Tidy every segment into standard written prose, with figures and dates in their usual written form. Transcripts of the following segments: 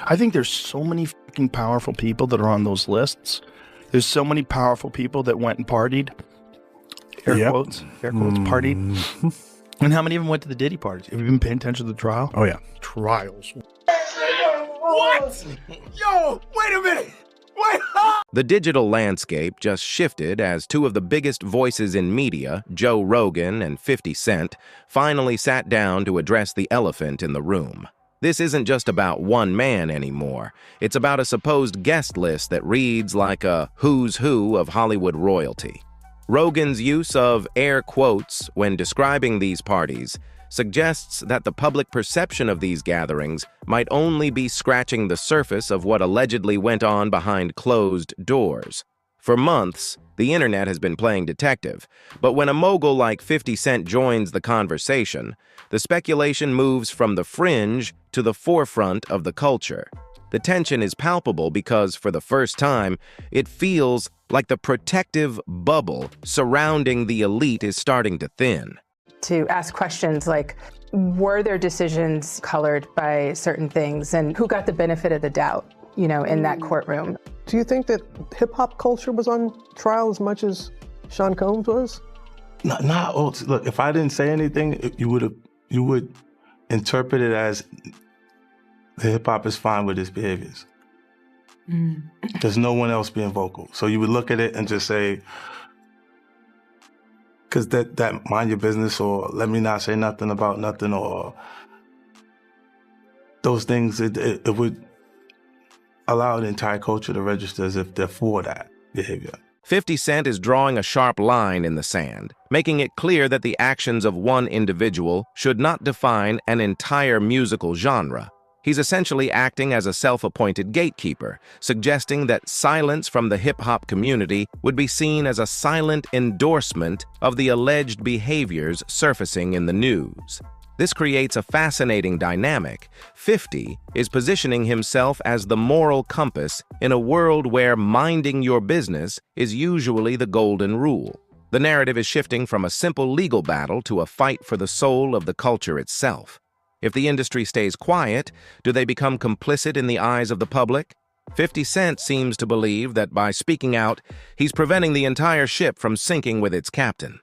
I think there's so many fucking powerful people that are on those lists. There's so many powerful people that went and partied. Air quotes, partied. And how many of them went to the Diddy parties? Have you been paying attention to the trial? Oh, yeah. Trials. What? Yo, wait a minute. Wait. The digital landscape just shifted as two of the biggest voices in media, Joe Rogan and 50 Cent, finally sat down to address the elephant in the room. This isn't just about one man anymore. It's about a supposed guest list that reads like a who's who of Hollywood royalty. Rogan's use of air quotes when describing these parties suggests that the public perception of these gatherings might only be scratching the surface of what allegedly went on behind closed doors. For months, the internet has been playing detective, but when a mogul like 50 Cent joins the conversation, the speculation moves from the fringe to the forefront of the culture. The tension is palpable because, for the first time, it feels like the protective bubble surrounding the elite is starting to thin. To ask questions like, were their decisions colored by certain things, and who got the benefit of the doubt, in that courtroom? Do you think that hip-hop culture was on trial as much as Sean Combs was? Look, if I didn't say anything, you would interpret it as the hip-hop is fine with his behaviors. There's no one else being vocal. So you would look at it and just say, because that mind your business, or let me not say nothing about nothing, or those things, it would allow the entire culture to register as if they're for that behavior. 50 Cent is drawing a sharp line in the sand, making it clear that the actions of one individual should not define an entire musical genre. He's essentially acting as a self-appointed gatekeeper, suggesting that silence from the hip-hop community would be seen as a silent endorsement of the alleged behaviors surfacing in the news. This creates a fascinating dynamic. 50 is positioning himself as the moral compass in a world where minding your business is usually the golden rule. The narrative is shifting from a simple legal battle to a fight for the soul of the culture itself. If the industry stays quiet, do they become complicit in the eyes of the public? 50 Cent seems to believe that by speaking out, he's preventing the entire ship from sinking with its captain.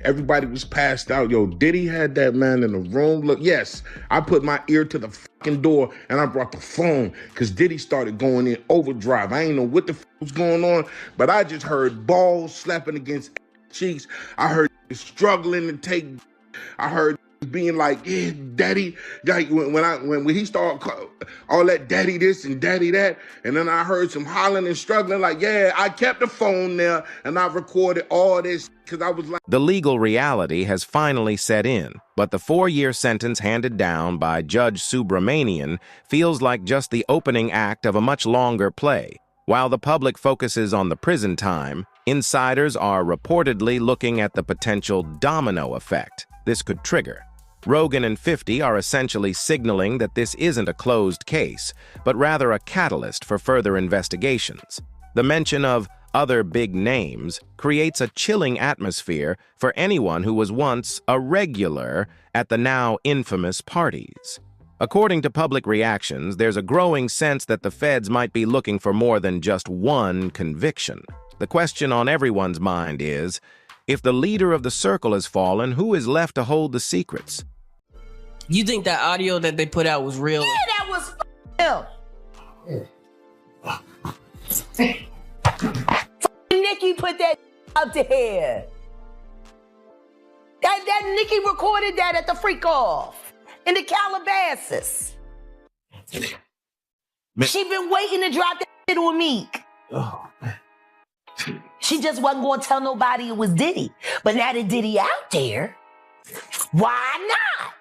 Everybody was passed out. Yo, Diddy had that man in the room. Look, yes, I put my ear to the fucking door and I brought the phone because Diddy started going in overdrive. I ain't know what the was going on, but I just heard balls slapping against cheeks. I heard struggling to take. I heard being like, yeah, daddy, like when he started all that daddy this and daddy that, and then I heard some hollering and struggling like, yeah, I kept the phone there and I recorded all this because I was like. The legal reality has finally set in, but the 4-year sentence handed down by Judge Subramanian feels like just the opening act of a much longer play. While the public focuses on the prison time, insiders are reportedly looking at the potential domino effect this could trigger. Rogan and 50 are essentially signaling that this isn't a closed case, but rather a catalyst for further investigations. The mention of other big names creates a chilling atmosphere for anyone who was once a regular at the now infamous parties. According to public reactions, there's a growing sense that the feds might be looking for more than just one conviction. The question on everyone's mind is, if the leader of the circle has fallen, who is left to hold the secrets? You think that audio that they put out was real? Yeah, that was him. Nicki put that up there. That Nicki recorded that at the freak off in the Calabasas. She been waiting to drop that shit on Meek. Oh, man. She just wasn't going to tell nobody it was Diddy. But now that Diddy out there, why not?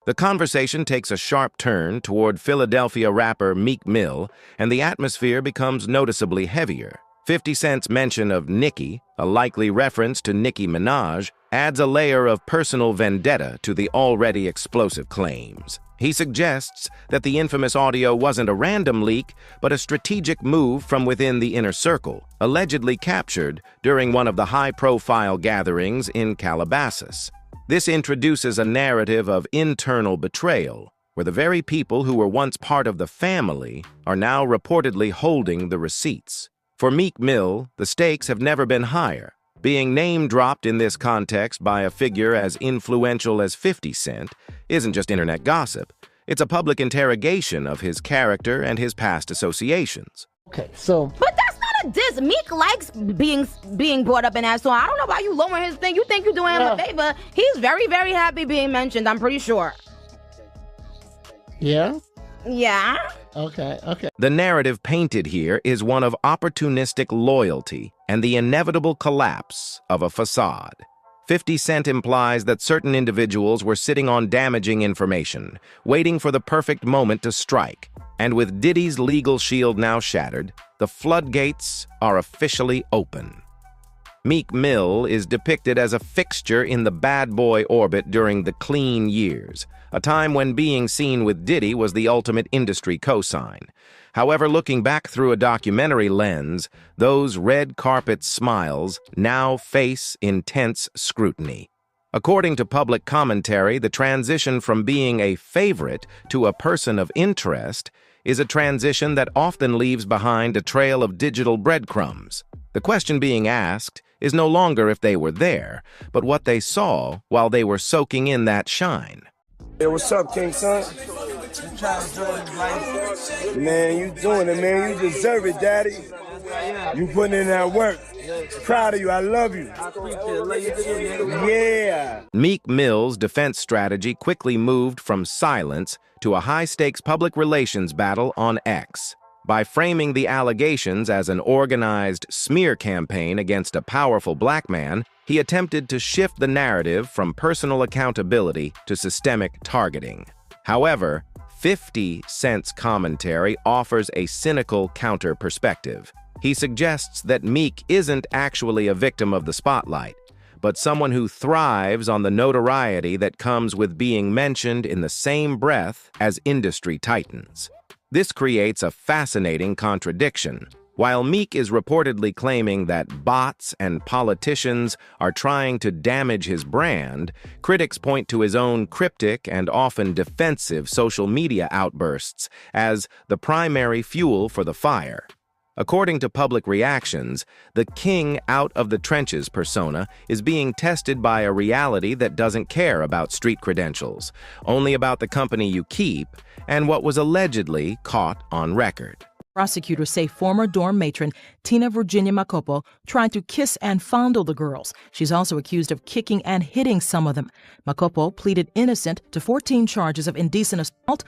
The conversation takes a sharp turn toward Philadelphia rapper Meek Mill, and the atmosphere becomes noticeably heavier. 50 Cent's mention of Nicki, a likely reference to Nicki Minaj, adds a layer of personal vendetta to the already explosive claims. He suggests that the infamous audio wasn't a random leak, but a strategic move from within the inner circle, allegedly captured during one of the high-profile gatherings in Calabasas. This introduces a narrative of internal betrayal. where the very people who were once part of the family are now reportedly holding the receipts. For Meek Mill, the stakes have never been higher. Being name-dropped in this context by a figure as influential as 50 Cent isn't just internet gossip. It's a public interrogation of his character and his past associations. Okay, so... But that's not a diss. Meek likes being brought up in that song. I don't know why you lowering his thing. You think you're doing him a favor. He's very, very happy being mentioned, I'm pretty sure. Yeah? Yeah? Okay. The narrative painted here is one of opportunistic loyalty and the inevitable collapse of a facade. 50 Cent implies that certain individuals were sitting on damaging information, waiting for the perfect moment to strike. And with Diddy's legal shield now shattered, the floodgates are officially open. Meek Mill is depicted as a fixture in the bad boy orbit during the clean years, a time when being seen with Diddy was the ultimate industry cosign. However, looking back through a documentary lens, those red carpet smiles now face intense scrutiny. According to public commentary, the transition from being a favorite to a person of interest is a transition that often leaves behind a trail of digital breadcrumbs. The question being asked is no longer if they were there, but what they saw while they were soaking in that shine. Hey, what's up, King Son? Man, you doing it, man. You deserve it, Daddy. You putting in that work. Proud of you. I love you. Yeah. Meek Mill's defense strategy quickly moved from silence to a high-stakes public relations battle on X. By framing the allegations as an organized smear campaign against a powerful black man, he attempted to shift the narrative from personal accountability to systemic targeting. However, 50 Cent's commentary offers a cynical counter-perspective. He suggests that Meek isn't actually a victim of the spotlight, but someone who thrives on the notoriety that comes with being mentioned in the same breath as industry titans. This creates a fascinating contradiction. While Meek is reportedly claiming that bots and politicians are trying to damage his brand, critics point to his own cryptic and often defensive social media outbursts as the primary fuel for the fire. According to public reactions, the king out-of-the-trenches persona is being tested by a reality that doesn't care about street credentials, only about the company you keep and what was allegedly caught on record. Prosecutors say former dorm matron Tina Virginia Macopo tried to kiss and fondle the girls. She's also accused of kicking and hitting some of them. Macopo pleaded innocent to 14 charges of indecent assault,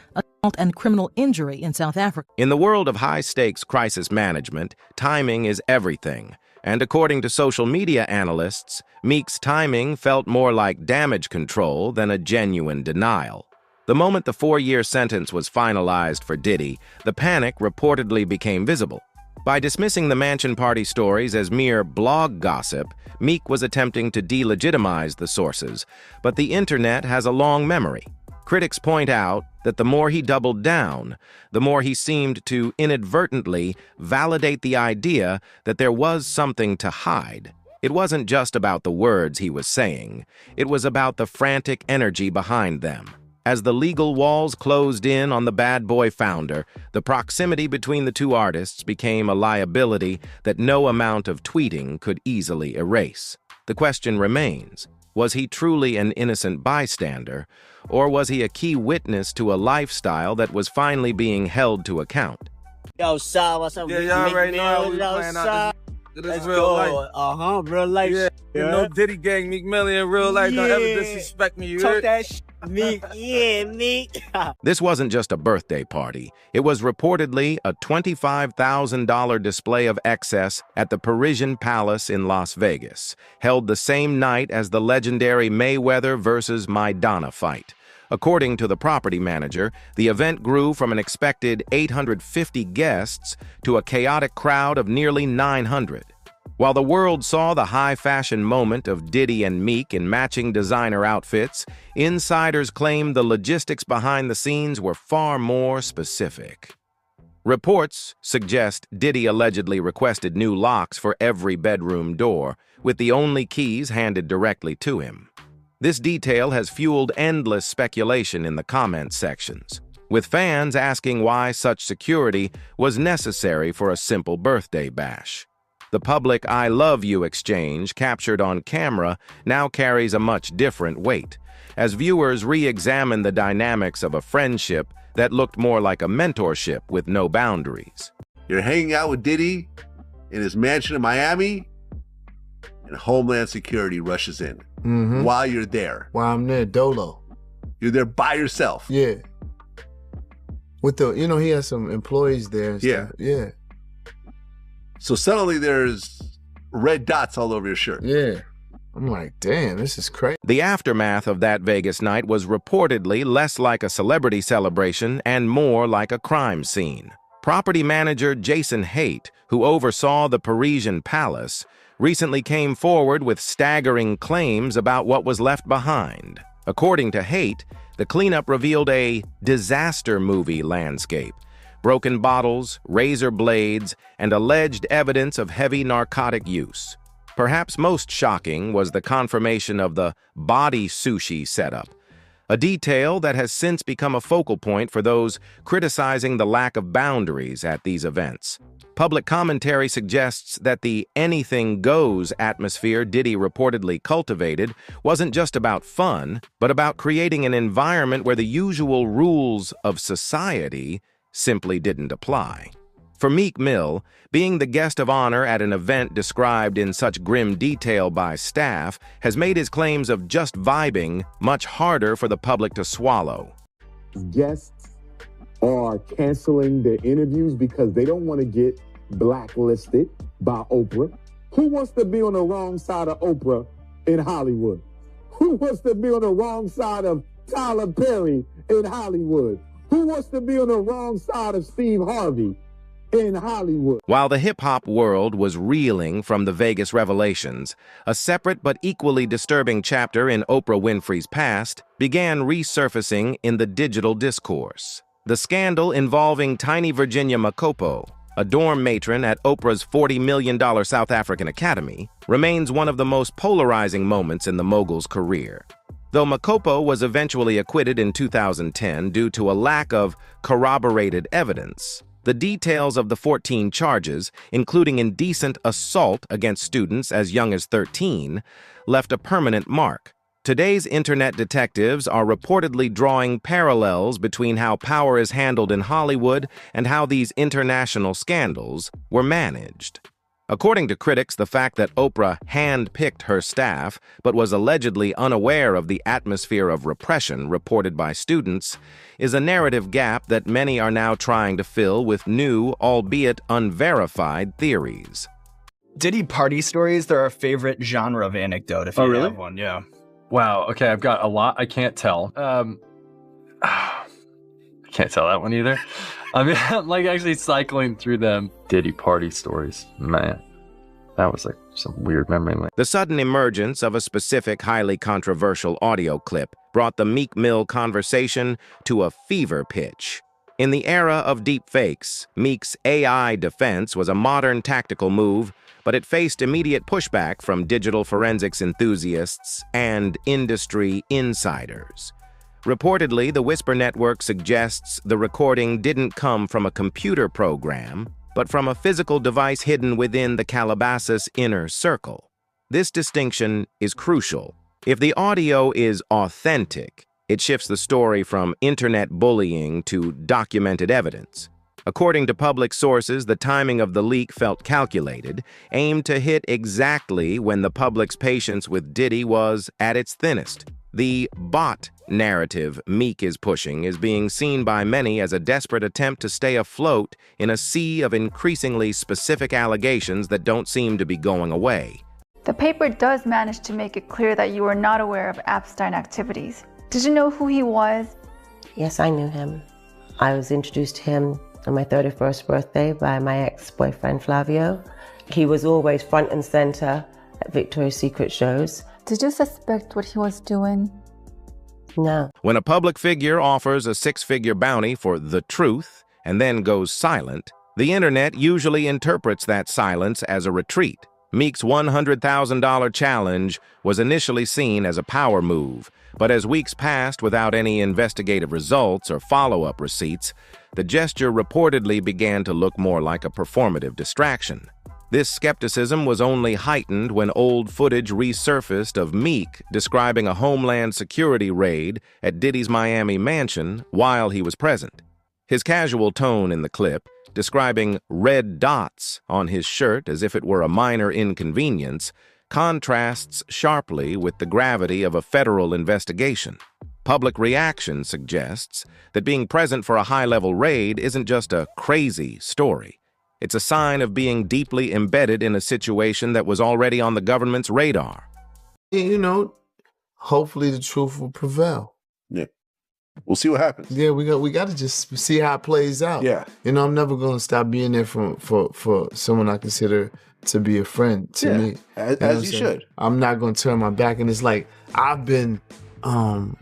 and criminal injury in South Africa. In the world of high-stakes crisis management, timing is everything. And according to social media analysts, Meek's timing felt more like damage control than a genuine denial. The moment the 4-year sentence was finalized for Diddy, the panic reportedly became visible. By dismissing the Mansion Party stories as mere blog gossip, Meek was attempting to delegitimize the sources, but the internet has a long memory. Critics point out that the more he doubled down, the more he seemed to inadvertently validate the idea that there was something to hide. It wasn't just about the words he was saying, it was about the frantic energy behind them. As the legal walls closed in on the bad boy founder, the proximity between the two artists became a liability that no amount of tweeting could easily erase. The question remains, was he truly an innocent bystander, or was he a key witness to a lifestyle that was finally being held to account? Yo, Sal, what's up? Yeah, y'all already know we playing out this real life. Real life. Yeah, you know Diddy gang, Meek Mill in real life. Don't ever disrespect me, you Talk heard? that shit, Meek. Yeah, Meek. This wasn't just a birthday party. It was reportedly a $25,000 display of excess at the Parisian Palace in Las Vegas, held the same night as the legendary Mayweather versus Maidana fight. According to the property manager, the event grew from an expected 850 guests to a chaotic crowd of nearly 900. While the world saw the high-fashion moment of Diddy and Meek in matching designer outfits, insiders claimed the logistics behind the scenes were far more specific. Reports suggest Diddy allegedly requested new locks for every bedroom door, with the only keys handed directly to him. This detail has fueled endless speculation in the comment sections, with fans asking why such security was necessary for a simple birthday bash. The public "I love you" exchange captured on camera now carries a much different weight, as viewers re-examine the dynamics of a friendship that looked more like a mentorship with no boundaries. You're hanging out with Diddy in his mansion in Miami, and Homeland Security rushes in while you're there. While I'm there, dolo. You're there by yourself. Yeah. With the, he has some employees there. And Yeah. Stuff. Yeah. So suddenly there's red dots all over your shirt. Yeah. I'm like, damn, this is crazy. The aftermath of that Vegas night was reportedly less like a celebrity celebration and more like a crime scene. Property manager Jason Haidt, who oversaw the Parisian Palace, recently came forward with staggering claims about what was left behind. According to Haidt, the cleanup revealed a disaster movie landscape: broken bottles, razor blades, and alleged evidence of heavy narcotic use. Perhaps most shocking was the confirmation of the body sushi setup, a detail that has since become a focal point for those criticizing the lack of boundaries at these events. Public commentary suggests that the anything goes atmosphere Diddy reportedly cultivated wasn't just about fun, but about creating an environment where the usual rules of society simply didn't apply. For Meek Mill, being the guest of honor at an event described in such grim detail by staff has made his claims of just vibing much harder for the public to swallow. Guests are canceling their interviews because they don't want to get blacklisted by Oprah. Who wants to be on the wrong side of Oprah in Hollywood? Who wants to be on the wrong side of Tyler Perry in Hollywood? Who wants to be on the wrong side of Steve Harvey in Hollywood? While the hip-hop world was reeling from the Vegas revelations, a separate but equally disturbing chapter in Oprah Winfrey's past began resurfacing in the digital discourse. The scandal involving Tiny Virginia Makopo, a dorm matron at Oprah's $40 million South African Academy, remains one of the most polarizing moments in the mogul's career. Though Makopo was eventually acquitted in 2010 due to a lack of corroborated evidence, the details of the 14 charges, including indecent assault against students as young as 13, left a permanent mark. Today's internet detectives are reportedly drawing parallels between how power is handled in Hollywood and how these international scandals were managed. According to critics, the fact that Oprah hand-picked her staff but was allegedly unaware of the atmosphere of repression reported by students is a narrative gap that many are now trying to fill with new, albeit unverified, theories. Diddy party stories, they're our favorite genre of anecdote, if you really? have one, yeah. Wow, okay, I've got a lot. I can't tell. I can't tell that one either. I mean, I'm like actually cycling through them. Diddy party stories. Man, that was like some weird memory lane. The sudden emergence of a specific highly controversial audio clip brought the Meek Mill conversation to a fever pitch. In the era of deepfakes, Meek's AI defense was a modern tactical move, but it faced immediate pushback from digital forensics enthusiasts and industry insiders. Reportedly, the Whisper Network suggests the recording didn't come from a computer program, but from a physical device hidden within the Calabasas inner circle. This distinction is crucial. If the audio is authentic, it shifts the story from internet bullying to documented evidence. According to public sources, the timing of the leak felt calculated, aimed to hit exactly when the public's patience with Diddy was at its thinnest. The bot narrative Meek is pushing is being seen by many as a desperate attempt to stay afloat in a sea of increasingly specific allegations that don't seem to be going away. The paper does manage to make it clear that you were not aware of Epstein activities. Did you know who he was? Yes, I knew him. I was introduced to him on my 31st birthday by my ex-boyfriend Flavio. He was always front and center at Victoria's Secret shows. Did you suspect what he was doing? No. When a public figure offers a six-figure bounty for the truth and then goes silent, the internet usually interprets that silence as a retreat. Meek's $100,000 challenge was initially seen as a power move, but as weeks passed without any investigative results or follow-up receipts, the gesture reportedly began to look more like a performative distraction. This skepticism was only heightened when old footage resurfaced of Meek describing a Homeland Security raid at Diddy's Miami mansion while he was present. His casual tone in the clip, describing red dots on his shirt as if it were a minor inconvenience, contrasts sharply with the gravity of a federal investigation. Public reaction suggests that being present for a high-level raid isn't just a crazy story. It's a sign of being deeply embedded in a situation that was already on the government's radar. You know, hopefully the truth will prevail. Yeah. We'll see what happens. Yeah, we got to just see how it plays out. Yeah. You know, I'm never going to stop being there for someone I consider to be a friend to me. As you should. I'm not going to turn my back. And it's like, I've been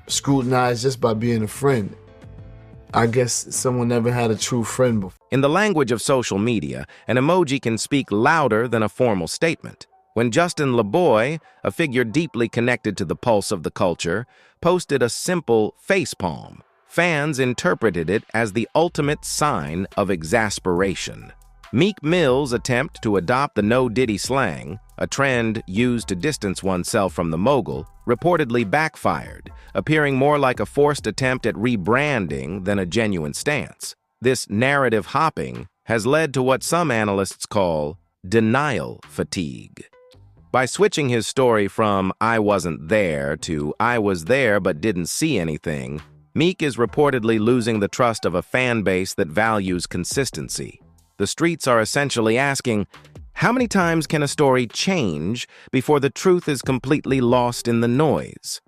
scrutinized just by being a friend. I guess someone never had a true friend before. In the language of social media, an emoji can speak louder than a formal statement. When Justin LeBoy, a figure deeply connected to the pulse of the culture, posted a simple facepalm, fans interpreted it as the ultimate sign of exasperation. Meek Mill's attempt to adopt the no Diddy slang, a trend used to distance oneself from the mogul, reportedly backfired, appearing more like a forced attempt at rebranding than a genuine stance. This narrative hopping has led to what some analysts call denial fatigue. By switching his story from "I wasn't there" to "I was there but didn't see anything," Meek is reportedly losing the trust of a fan base that values consistency. The streets are essentially asking, how many times can a story change before the truth is completely lost in the noise?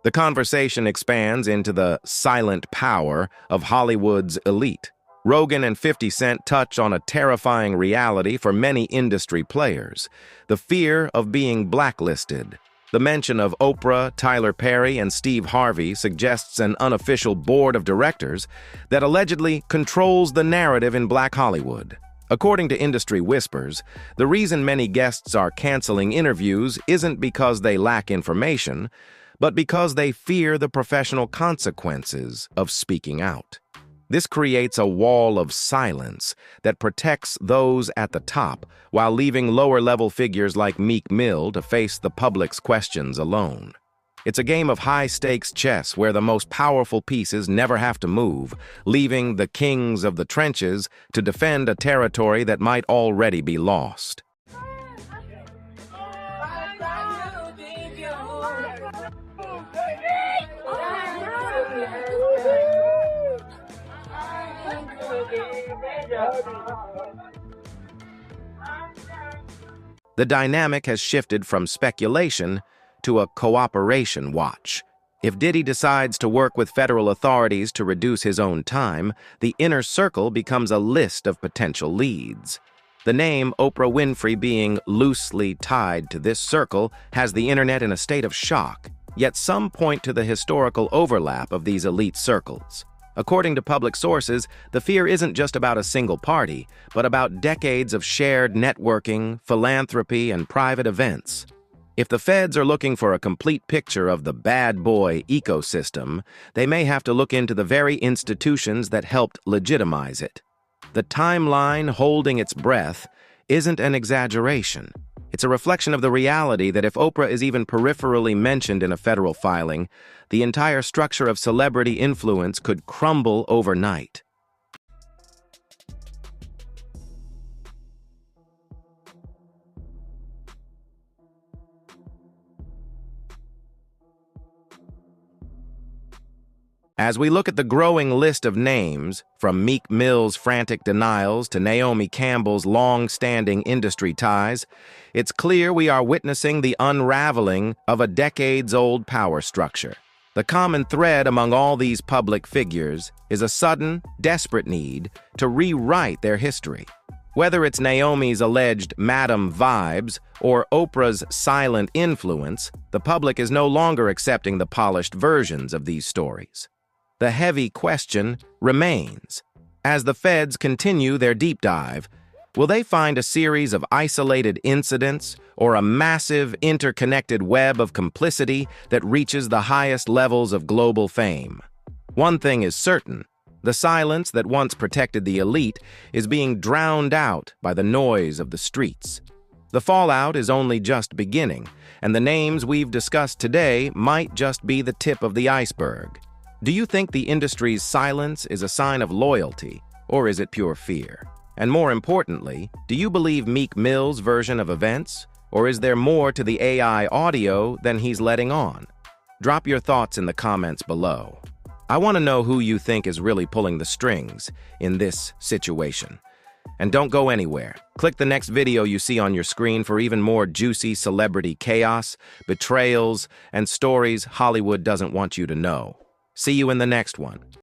The conversation expands into the silent power of Hollywood's elite. Rogan and 50 Cent touch on a terrifying reality for many industry players: the fear of being blacklisted. The mention of Oprah, Tyler Perry, and Steve Harvey suggests an unofficial board of directors that allegedly controls the narrative in Black Hollywood. According to industry whispers, the reason many guests are canceling interviews isn't because they lack information, but because they fear the professional consequences of speaking out. This creates a wall of silence that protects those at the top while leaving lower-level figures like Meek Mill to face the public's questions alone. It's a game of high-stakes chess where the most powerful pieces never have to move, leaving the kings of the trenches to defend a territory that might already be lost. The dynamic has shifted from speculation to a cooperation watch. If Diddy decides to work with federal authorities to reduce his own time, the inner circle becomes a list of potential leads. The name Oprah Winfrey being loosely tied to this circle has the internet in a state of shock, yet some point to the historical overlap of these elite circles. According to public sources, the fear isn't just about a single party, but about decades of shared networking, philanthropy, and private events. If the feds are looking for a complete picture of the bad boy ecosystem, they may have to look into the very institutions that helped legitimize it. The timeline holding its breath isn't an exaggeration. It's a reflection of the reality that if Oprah is even peripherally mentioned in a federal filing, the entire structure of celebrity influence could crumble overnight. As we look at the growing list of names, from Meek Mill's frantic denials to Naomi Campbell's long-standing industry ties, it's clear we are witnessing the unraveling of a decades-old power structure. The common thread among all these public figures is a sudden, desperate need to rewrite their history. Whether it's Naomi's alleged Madam vibes or Oprah's silent influence, the public is no longer accepting the polished versions of these stories. The heavy question remains. As the feds continue their deep dive, will they find a series of isolated incidents or a massive interconnected web of complicity that reaches the highest levels of global fame? One thing is certain. The silence that once protected the elite is being drowned out by the noise of the streets. The fallout is only just beginning, and the names we've discussed today might just be the tip of the iceberg. Do you think the industry's silence is a sign of loyalty, or is it pure fear? And more importantly, do you believe Meek Mill's version of events, or is there more to the AI audio than he's letting on? Drop your thoughts in the comments below. I want to know who you think is really pulling the strings in this situation. And don't go anywhere. Click the next video you see on your screen for even more juicy celebrity chaos, betrayals, and stories Hollywood doesn't want you to know. See you in the next one.